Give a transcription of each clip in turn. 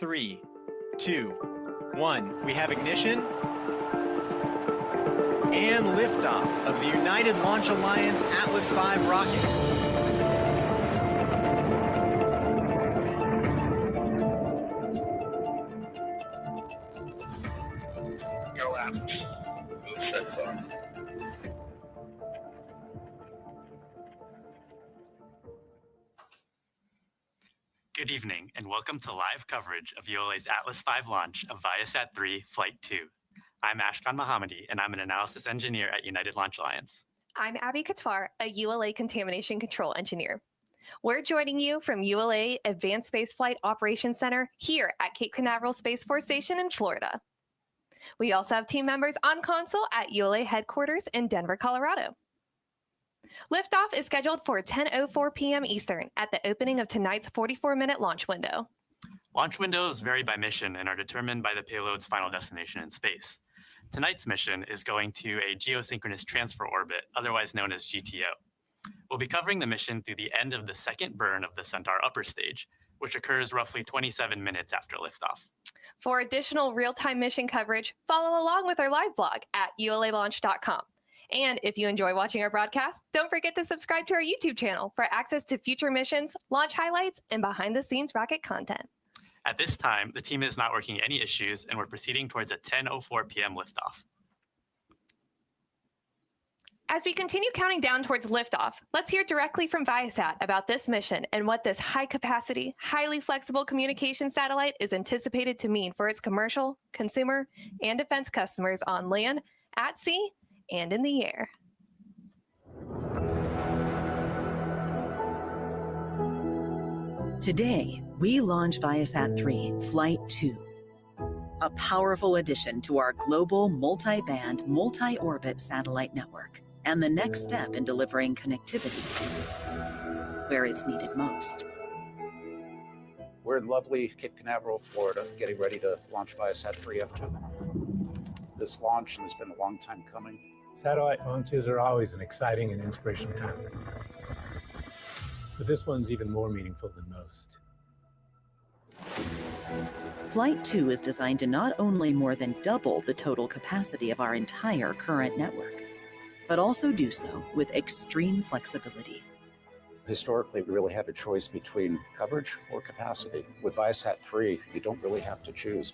3, 2, 1. We have ignition and liftoff of the United Launch Alliance Atlas V rocket. Go out. Good evening, and welcome to live coverage of ULA's Atlas V launch of ViaSat-3 Flight 2. I'm Ashkan Mohammadi, and I'm an analysis engineer at United Launch Alliance. I'm Abby Katwar, a ULA Contamination Control Engineer. We're joining you from ULA Advanced Spaceflight Operations Center here at Cape Canaveral Space Force Station in Florida. We also have team members on console at ULA headquarters in Denver, Colorado. Liftoff is scheduled for 10:04 p.m. Eastern at the opening of tonight's 44-minute launch window. Launch windows vary by mission and are determined by the payload's final destination in space. Tonight's mission is going to a geosynchronous transfer orbit, otherwise known as GTO. We'll be covering the mission through the end of the second burn of the Centaur upper stage, which occurs roughly 27 minutes after liftoff. For additional real-time mission coverage, follow along with our live blog at ulalaunch.com. And if you enjoy watching our broadcast, don't forget to subscribe to our YouTube channel for access to future missions, launch highlights, and behind-the-scenes rocket content. At this time, the team is not working any issues, and we're proceeding towards a 10:04 p.m. liftoff. As we continue counting down towards liftoff, let's hear directly from Viasat about this mission and what this high-capacity, highly flexible communication satellite is anticipated to mean for its commercial, consumer, and defense customers on land, at sea, and in the air. Today, we launch ViaSat-3 Flight 2, a powerful addition to our global multi-band, multi-orbit satellite network, and the next step in delivering connectivity where it's needed most. We're in lovely Cape Canaveral, Florida, getting ready to launch ViaSat-3 F2. This launch has been a long time coming. Satellite launches are always an exciting and inspirational time. But this one's even more meaningful than most. Flight 2 is designed to not only more than double the total capacity of our entire current network, but also do so with extreme flexibility. Historically, we really had a choice between coverage or capacity. With ViaSat-3, you don't really have to choose.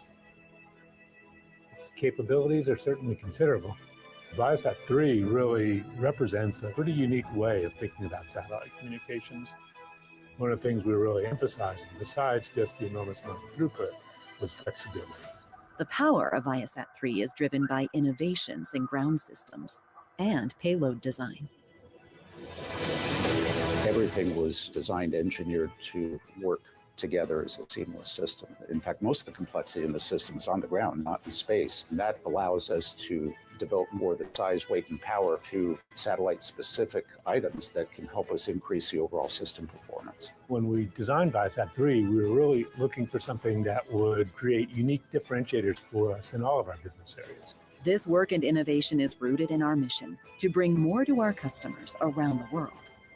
Its capabilities are certainly considerable. ViaSat-3 really represents a pretty unique way of thinking about satellite communications. One of the things we were really emphasizing, besides just the enormous amount of throughput, was flexibility. The power of ViaSat-3 is driven by innovations in ground systems and payload design. Everything was designed, engineered to work together as a seamless system. In fact, most of the complexity in the system is on the ground, not in space. And that allows us to devote more of the size, weight, and power to satellite-specific items that can help us increase the overall system performance. When we designed ViaSat-3, we were really looking for something that would create unique differentiators for us in all of our business areas. This work and innovation is rooted in our mission to bring more to our customers around the world.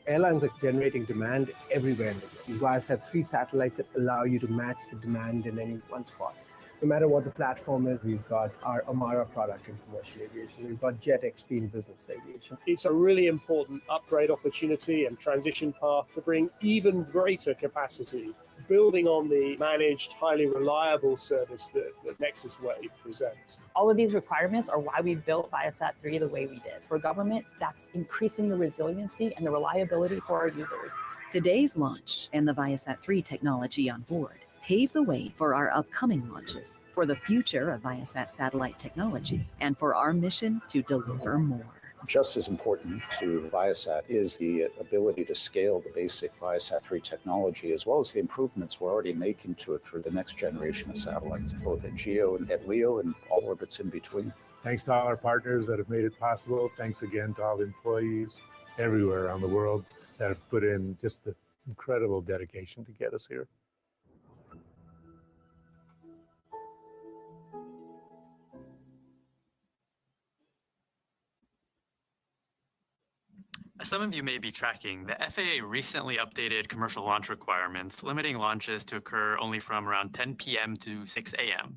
Airlines are generating demand everywhere in the world. ViaSat-3 satellites that allow you to match the demand in any one spot. No matter what the platform is, we've got our Amara product in commercial aviation. We've got JetXP in business aviation. It's a really important upgrade opportunity and transition path to bring even greater capacity, building on the managed, highly reliable service that Nexus Wave presents. All of these requirements are why we built ViaSat-3 the way we did. For government, that's increasing the resiliency and the reliability for our users. Today's launch and the ViaSat-3 technology on board pave the way for our upcoming launches, for the future of Viasat satellite technology, and for our mission to deliver more. Just as important to Viasat is the ability to scale the basic ViaSat-3 technology, as well as the improvements we're already making to it for the next generation of satellites, both at GEO and at LEO and all orbits in between. Thanks to all our partners that have made it possible. Thanks again to all the employees everywhere around the world that have put in just the incredible dedication to get us here. As some of you may be tracking, the FAA recently updated commercial launch requirements, limiting launches to occur only from around 10 p.m. to 6 a.m.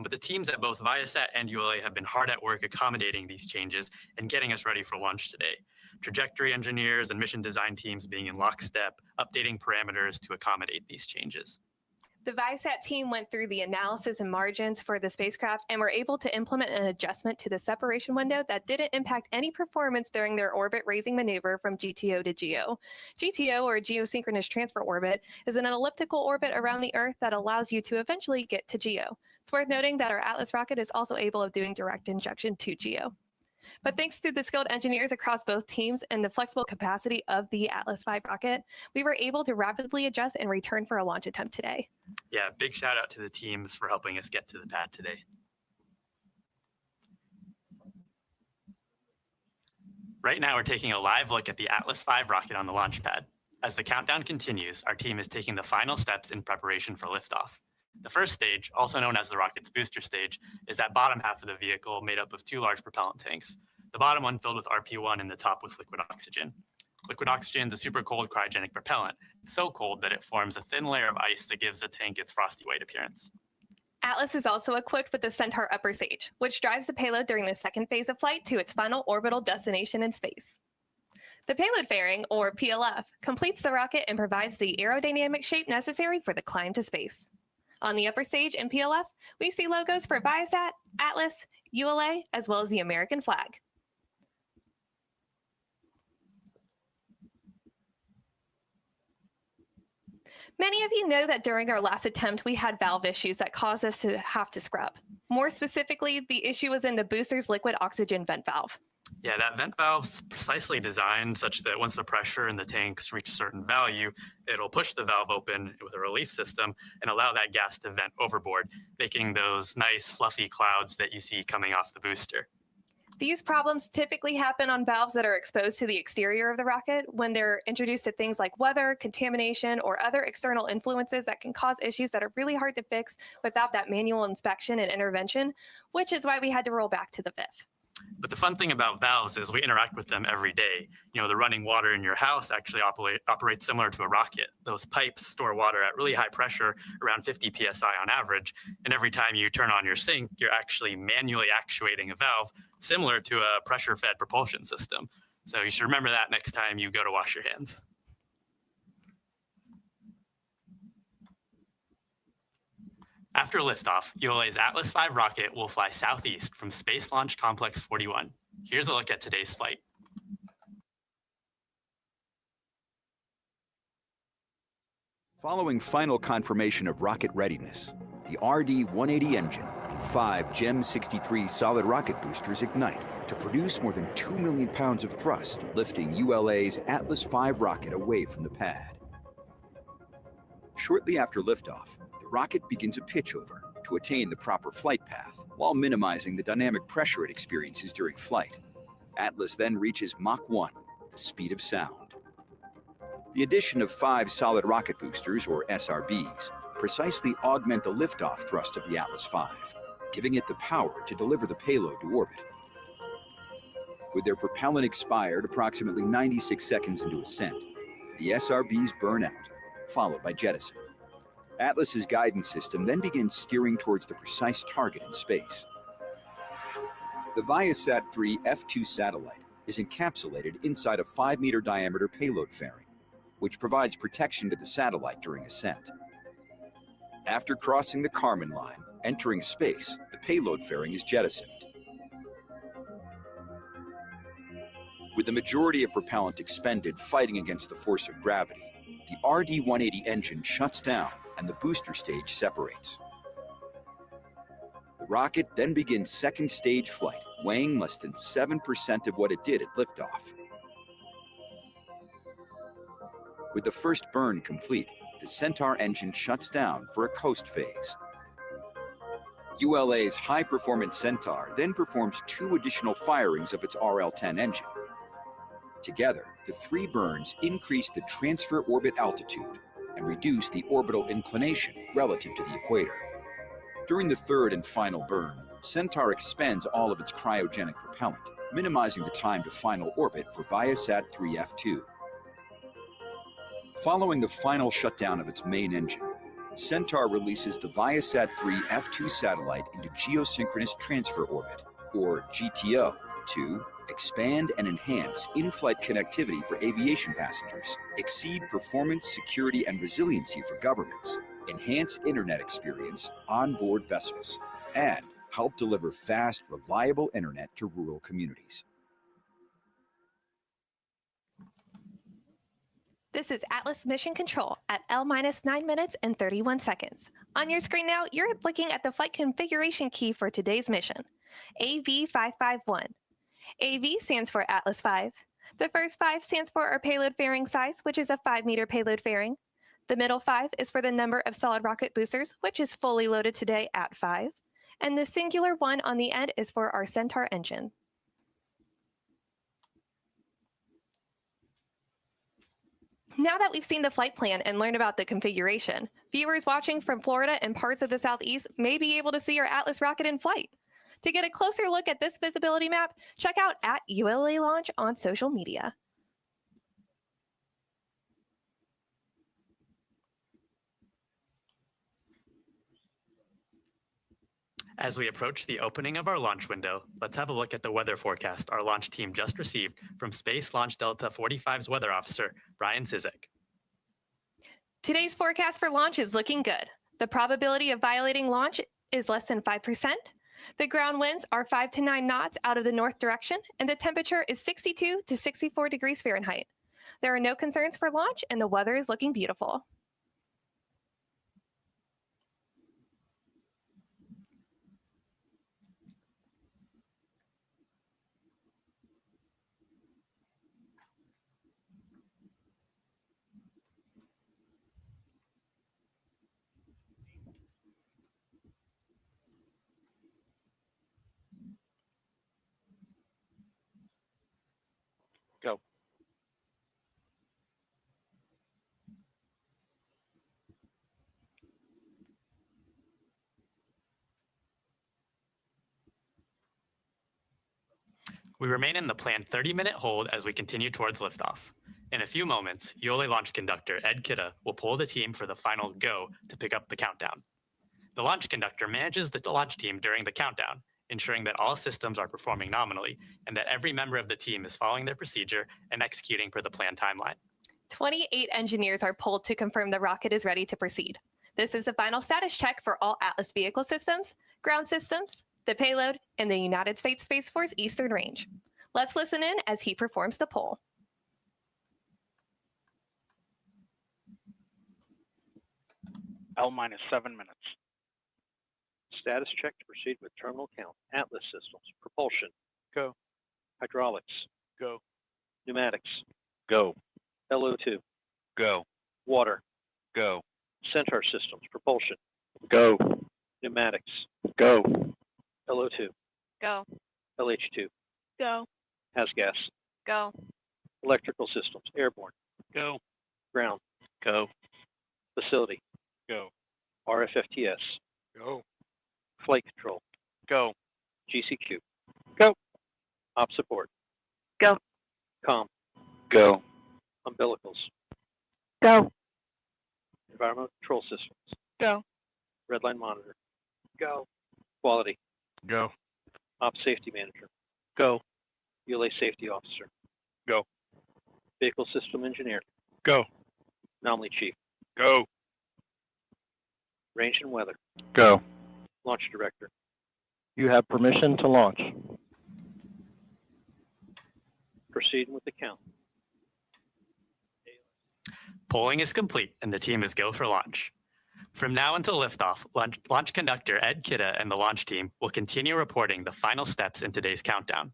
But the teams at both Viasat and ULA have been hard at work accommodating these changes and getting us ready for launch today. Trajectory engineers and mission design teams being in lockstep, updating parameters to accommodate these changes. The ViaSat team went through the analysis and margins for the spacecraft and were able to implement an adjustment to the separation window that didn't impact any performance during their orbit raising maneuver from GTO to GEO. GTO, or geosynchronous transfer orbit, is an elliptical orbit around the Earth that allows you to eventually get to GEO. It's worth noting that our Atlas rocket is also able of doing direct injection to GEO. But thanks to the skilled engineers across both teams and the flexible capacity of the Atlas V rocket, we were able to rapidly adjust and return for a launch attempt today. Yeah, big shout out to the teams for helping us get to the pad today. Right now, we're taking a live look at the Atlas V rocket on the launch pad. As the countdown continues, our team is taking the final steps in preparation for liftoff. The first stage, also known as the rocket's booster stage, is that bottom half of the vehicle made up of two large propellant tanks. The bottom one filled with RP1 and the top with liquid oxygen. Liquid oxygen is a super cold cryogenic propellant. It's so cold that it forms a thin layer of ice that gives the tank its frosty white appearance. Atlas is also equipped with the Centaur upper stage, which drives the payload during the second phase of flight to its final orbital destination in space. The payload fairing, or PLF, completes the rocket and provides the aerodynamic shape necessary for the climb to space. On the upper stage in PLF, we see logos for Viasat, Atlas, ULA, as well as the American flag. Many of you know that during our last attempt, we had valve issues that caused us to have to scrub. More specifically, the issue was in the booster's liquid oxygen vent valve. Yeah, that vent valve's precisely designed such that once the pressure in the tanks reach a certain value, it'll push the valve open with a relief system and allow that gas to vent overboard, making those nice fluffy clouds that you see coming off the booster. These problems typically happen on valves that are exposed to the exterior of the rocket when they're introduced to things like weather, contamination, or other external influences that can cause issues that are really hard to fix without that manual inspection and intervention, which is why we had to roll back to the VIF. But the fun thing about valves is we interact with them every day. You know, the running water in your house actually operates similar to a rocket. Those pipes store water at really high pressure, around 50 psi on average. And every time you turn on your sink, you're actually manually actuating a valve, similar to a pressure-fed propulsion system. So you should remember that next time you go to wash your hands. After liftoff, ULA's Atlas V rocket will fly southeast from Space Launch Complex 41. Here's a look at today's flight. Following final confirmation of rocket readiness, the RD-180 engine and 5 GEM 63 solid rocket boosters ignite to produce more than 2 million pounds of thrust, lifting ULA's Atlas V rocket away from the pad. Shortly after liftoff, the rocket begins a pitch over to attain the proper flight path while minimizing the dynamic pressure it experiences during flight. Atlas then reaches Mach 1, the speed of sound. The addition of 5 solid rocket boosters, or SRBs, precisely augment the liftoff thrust of the Atlas V, giving it the power to deliver the payload to orbit. With their propellant expired approximately 96 seconds into ascent, the SRBs burn out, followed by jettison. Atlas's guidance system then begins steering towards the precise target in space. The ViaSat-3 F2 satellite is encapsulated inside a 5-meter diameter payload fairing, which provides protection to the satellite during ascent. After crossing the Kármán line, entering space, the payload fairing is jettisoned. With the majority of propellant expended fighting against the force of gravity, the RD-180 engine shuts down and the booster stage separates. The rocket then begins second stage flight, weighing less than 7% of what it did at liftoff. With the first burn complete, the Centaur engine shuts down for a coast phase. ULA's high-performance Centaur then performs 2 additional firings of its RL-10 engine. Together, the 3 burns increase the transfer orbit altitude and reduce the orbital inclination relative to the equator. During the third and final burn, Centaur expends all of its cryogenic propellant, minimizing the time to final orbit for ViaSat-3 F2. Following the final shutdown of its main engine, Centaur releases the ViaSat-3 F2 satellite into geosynchronous transfer orbit, or GTO, to expand and enhance in-flight connectivity for aviation passengers, exceed performance, security, and resiliency for governments, enhance internet experience on board vessels, and help deliver fast, reliable internet to rural communities. This is Atlas Mission Control at L-9 minutes and 31 seconds. On your screen now, you're looking at the flight configuration key for today's mission, AV551. AV stands for Atlas 5. The first 5 stands for our payload fairing size, which is a 5-meter payload fairing. The middle 5 is for the number of solid rocket boosters, which is fully loaded today at 5. And the singular 1 on the end is for our Centaur engine. Now that we've seen the flight plan and learned about the configuration, viewers watching from Florida and parts of the Southeast may be able to see our Atlas rocket in flight. To get a closer look at this visibility map, check out @ULA Launch on social media. As we approach the opening of our launch window, let's have a look at the weather forecast our launch team just received from Space Launch Delta 45's weather officer, Brian Sizek. Today's forecast for launch is looking good. The probability of violating launch is less than 5%. The ground winds are 5 to 9 knots out of the north direction, and the temperature is 62 to 64 degrees Fahrenheit. There are no concerns for launch, and the weather is looking beautiful. Go. We remain in the planned 30-minute hold as we continue towards liftoff. In a few moments, ULA launch conductor Ed Kidda will pull the team for the final go to pick up the countdown. The launch conductor manages the launch team during the countdown, ensuring that all systems are performing nominally and that every member of the team is following their procedure and executing per the planned timeline. 28 engineers are pulled to confirm the rocket is ready to proceed. This is the final status check for all Atlas vehicle systems, ground systems, the payload, and the United States Space Force Eastern Range. Let's listen in as he performs the poll. L-7 minutes. Status check to proceed with terminal count. Atlas systems. Propulsion. Go. Hydraulics. Go. Pneumatics. Go. LO2. Go. Water. Go. Centaur systems. Propulsion. Go. Pneumatics. Go. LO2. Go. LH2. Go. Has-gas. Go. Electrical systems. Airborne. Go. Ground. Go. Facility. Go. RFFTS. Go. Flight control. Go. GCQ. Go. Op support. Go. Com. Go. Umbilicals. Go. Environmental control systems. Go. Redline monitor. Go. Quality. Go. Op safety manager. Go. ULA safety officer. Go. Vehicle system engineer. Go. Anomaly chief. Go. Range and weather. Go. Launch director. You have permission to launch. Proceeding with the count. Polling is complete and the team is go for launch. From now until liftoff, launch conductor Ed Kidda and the launch team will continue reporting the final steps in today's countdown.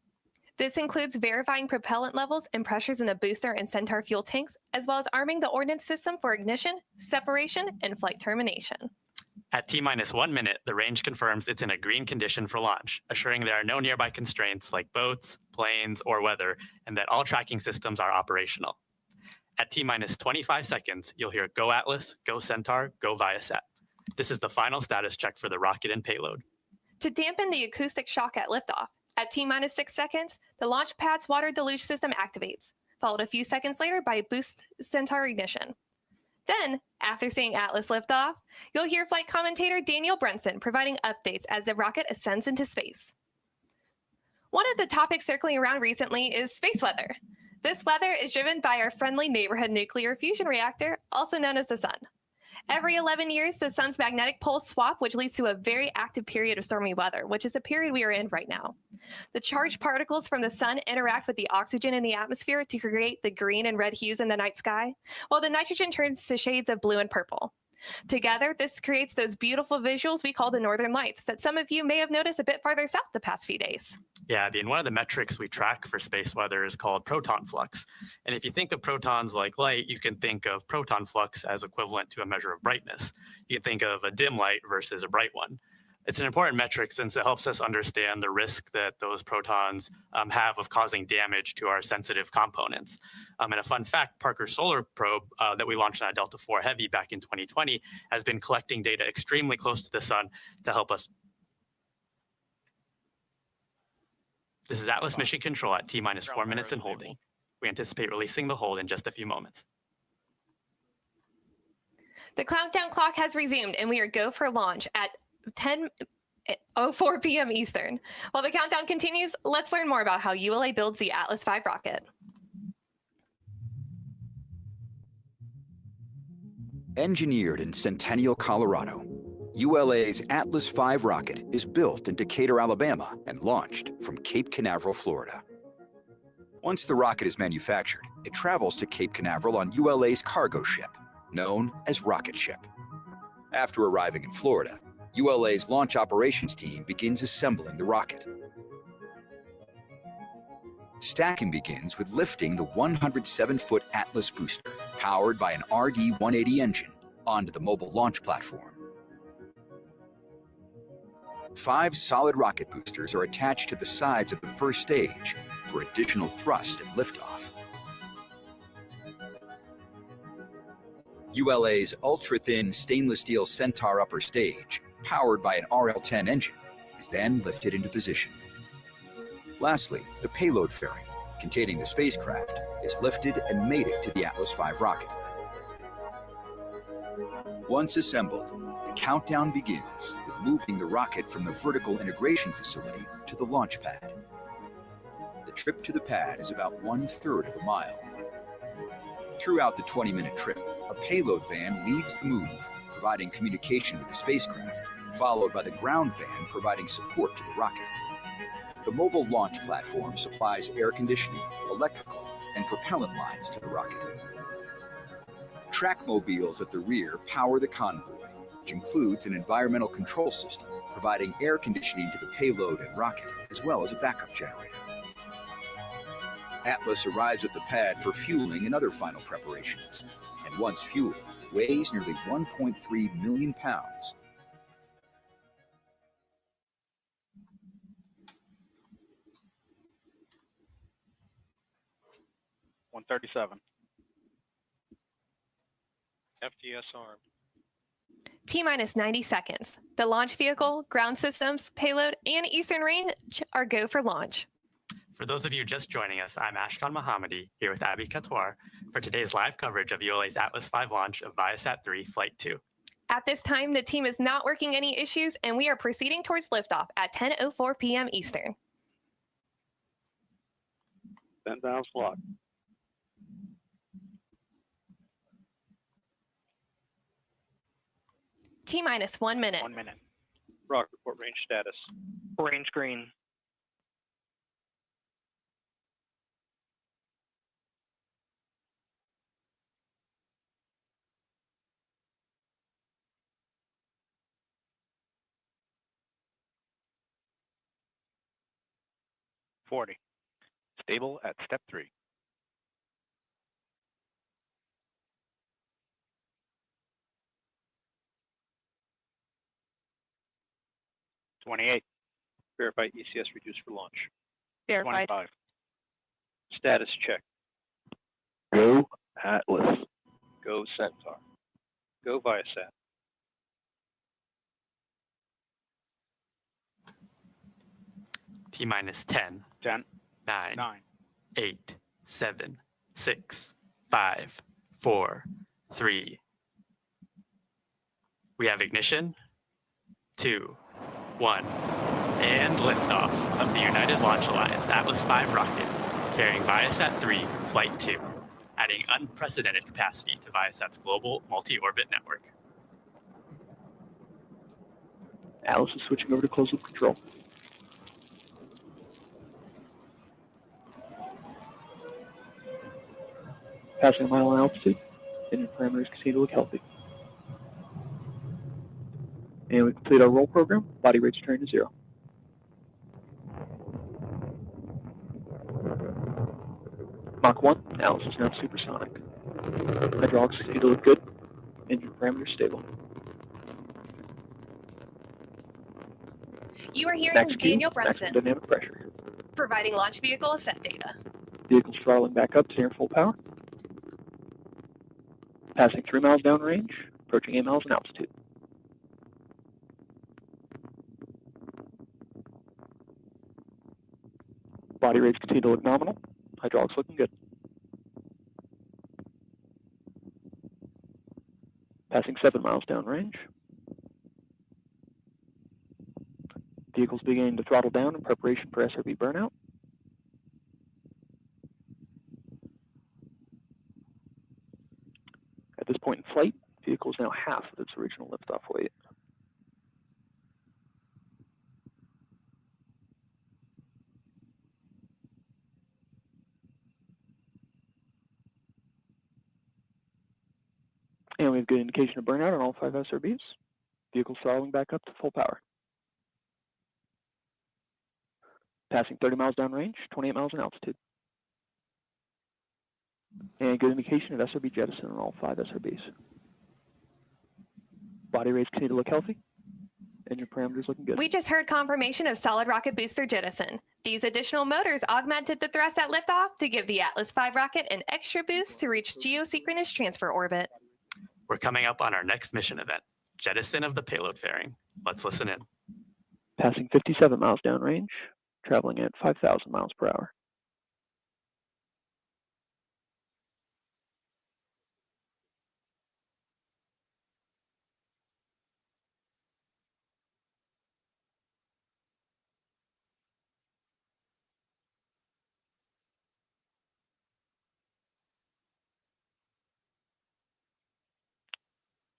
This includes verifying propellant levels and pressures in the booster and Centaur fuel tanks, as well as arming the ordnance system for ignition, separation, and flight termination. At T-1 minute, the range confirms it's in a green condition for launch, assuring there are no nearby constraints like boats, planes, or weather, and that all tracking systems are operational. At T-25 seconds, you'll hear Go Atlas, Go Centaur, Go Viasat. This is the final status check for the rocket and payload. To dampen the acoustic shock at liftoff, At T-minus 6 seconds, the launch pad's water deluge system activates, followed a few seconds later by boost Centaur ignition. Then, after seeing Atlas lift off, you'll hear flight commentator Daniel Brunson providing updates as the rocket ascends into space. One of the topics circling around recently is space weather. This weather is driven by our friendly neighborhood nuclear fusion reactor, also known as the sun. Every 11 years, the sun's magnetic poles swap, which leads to a very active period of stormy weather, which is the period we are in right now. The charged particles from the sun interact with the oxygen in the atmosphere to create the green and red hues in the night sky, while the nitrogen turns to shades of blue and purple. Together, this creates those beautiful visuals we call the northern lights that some of you may have noticed a bit farther south the past few days. Yeah, I mean, one of the metrics we track for space weather is called proton flux. And if you think of protons like light, you can think of proton flux as equivalent to a measure of brightness. You can think of a dim light versus a bright one. It's an important metric since it helps us understand the risk that those protons have of causing damage to our sensitive components. And a fun fact, Parker's solar probe that we launched on a Delta IV Heavy back in 2020 has been collecting data extremely close to the sun to help us. This is Atlas Mission Control at T-minus 4 minutes and holding. We anticipate releasing the hold in just a few moments. The countdown clock has resumed and we are go for launch at 10:04 p.m. Eastern. While the countdown continues, let's learn more about how ULA builds the Atlas V rocket. Engineered in Centennial, Colorado, ULA's Atlas V rocket is built in Decatur, Alabama, and launched from Cape Canaveral, Florida. Once the rocket is manufactured, it travels to Cape Canaveral on ULA's cargo ship, known as Rocket Ship. After arriving in Florida, ULA's launch operations team begins assembling the rocket. Stacking begins with lifting the 107-foot Atlas booster, powered by an RD-180 engine, onto the mobile launch platform. 5 solid rocket boosters are attached to the sides of the first stage for additional thrust and liftoff. ULA's ultra-thin stainless steel Centaur upper stage, powered by an RL-10 engine, is then lifted into position. Lastly, the payload fairing, containing the spacecraft, is lifted and mated to the Atlas V rocket. Once assembled, the countdown begins with moving the rocket from the vertical integration facility to the launch pad. The trip to the pad is about 1/3 of a mile. Throughout the 20-minute trip, a payload van leads the move, providing communication with the spacecraft, followed by the ground van providing support to the rocket. The mobile launch platform supplies air conditioning, electrical, and propellant lines to the rocket. Track mobiles at the rear power the convoy, which includes an environmental control system providing air conditioning to the payload and rocket, as well as a backup generator. Atlas arrives at the pad for fueling and other final preparations, and once fueled, weighs nearly 1.3 million pounds. (137) FTS armed. T-minus 90 seconds. The launch vehicle, ground systems, payload, and Eastern Range are go for launch. For those of you just joining us, I'm Ashkan Mohammadi here with Abby Katwar for today's live coverage of ULA's Atlas V launch of ViaSat-3 Flight 2. At this time, the team is not working any issues, and we are proceeding towards liftoff at 10:04 p.m. Eastern. 10,000 block. T-minus 1 minute. 1 minute. Rocket report range status. Range green. (40). Stable at step 3. (28). Verify ECS reduced for launch. Verified. 25. Status check. Go Atlas. Go Centaur. Go ViaSat. T minus 10, 10, 9, 9, 8, 7, 6, 5, 4, 3. We have ignition, 2, 1, and liftoff of the United Launch Alliance Atlas V rocket carrying ViaSat-3 Flight 2, adding unprecedented capacity to Viasat's global multi-orbit network. Atlas is switching over to closed loop control. Passing a mile in altitude, engine parameters continue to look healthy. And we complete our roll program, body rates returning to 0. Mach 1, Atlas is now supersonic. Hydraulics continue to look good, engine parameters stable. You are hearing Max Q, Daniel maximum Brunson, dynamic pressure. providing launch vehicle ascent data. Vehicle's throttling back up to near full power. Passing 3 miles downrange, approaching 8 miles in altitude. Body rates continue to look nominal. Hydraulics looking good. Passing 7 miles downrange. Vehicle's beginning to throttle down in preparation for SRB burnout. At this point in flight, vehicle is now half of its original liftoff weight. And we have good indication of burnout on all 5 SRBs. Vehicle's throttling back up to full power. Passing 30 miles downrange, 28 miles in altitude. And good indication of SRB jettison on all 5 SRBs. Body rates continue to look healthy. Engine parameters looking good. We just heard confirmation of solid rocket booster jettison. These additional motors augmented the thrust at liftoff to give the Atlas V rocket an extra boost to reach geosynchronous transfer orbit. We're coming up on our next mission event, jettison of the payload fairing. Let's listen in. Passing 57 miles downrange, traveling at 5,000 miles per hour.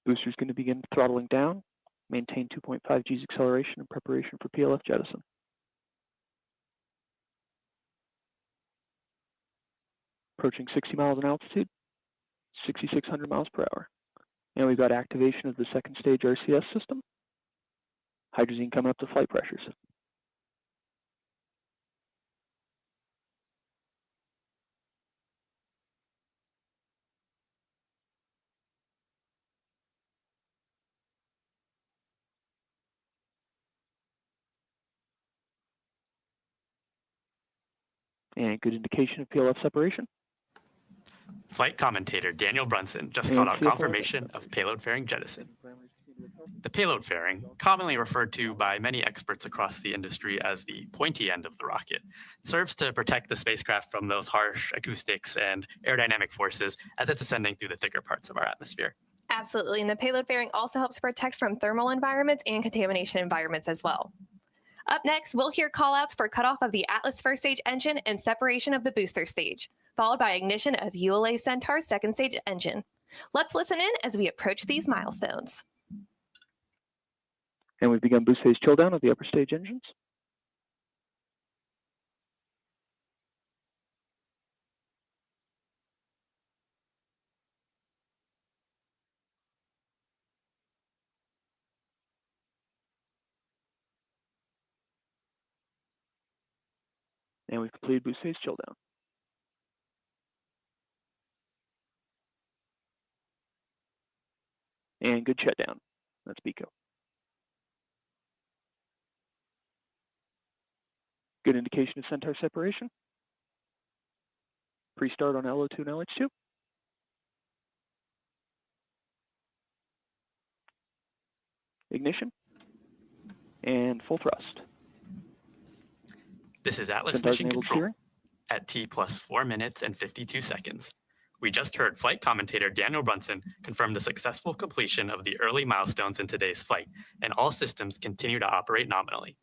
Booster's going to begin throttling down, maintain 2.5 G's acceleration in preparation for PLF jettison. Approaching 60 miles in altitude, 6,600 miles per hour. And we've got activation of the second stage RCS system. Hydrazine coming up to flight pressures. And good indication of PLF separation. Flight commentator Daniel Brunson just And called out CFR. confirmation of payload fairing jettison. The payload fairing, commonly referred to by many experts across the industry as the pointy end of the rocket, serves to protect the spacecraft from those harsh acoustics and aerodynamic forces as it's ascending through the thicker parts of our atmosphere. Absolutely, and the payload fairing also helps protect from thermal environments and contamination environments as well. Up next, we'll hear callouts for cutoff of the Atlas first stage engine and separation of the booster stage, followed by ignition of ULA Centaur's second stage engine. Let's listen in as we approach these milestones. And we've begun boost phase chill down of the upper stage engines. And we've completed boost phase chill down. And good shutdown. That's BECO. Good indication of Centaur separation. Pre-start on LO2 and LH2. Ignition. And full thrust. This is Atlas Centaur's Mission enabled Control steering. at T plus 4 minutes and 52 seconds. We just heard flight commentator Daniel Brunson confirm the successful completion of the early milestones in today's flight, and all systems continue to operate nominally.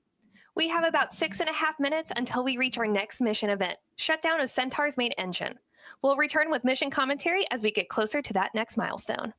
We have about 6.5 minutes until we reach our next mission event, shutdown of Centaur's main engine. We'll return with mission commentary as we get closer to that next milestone.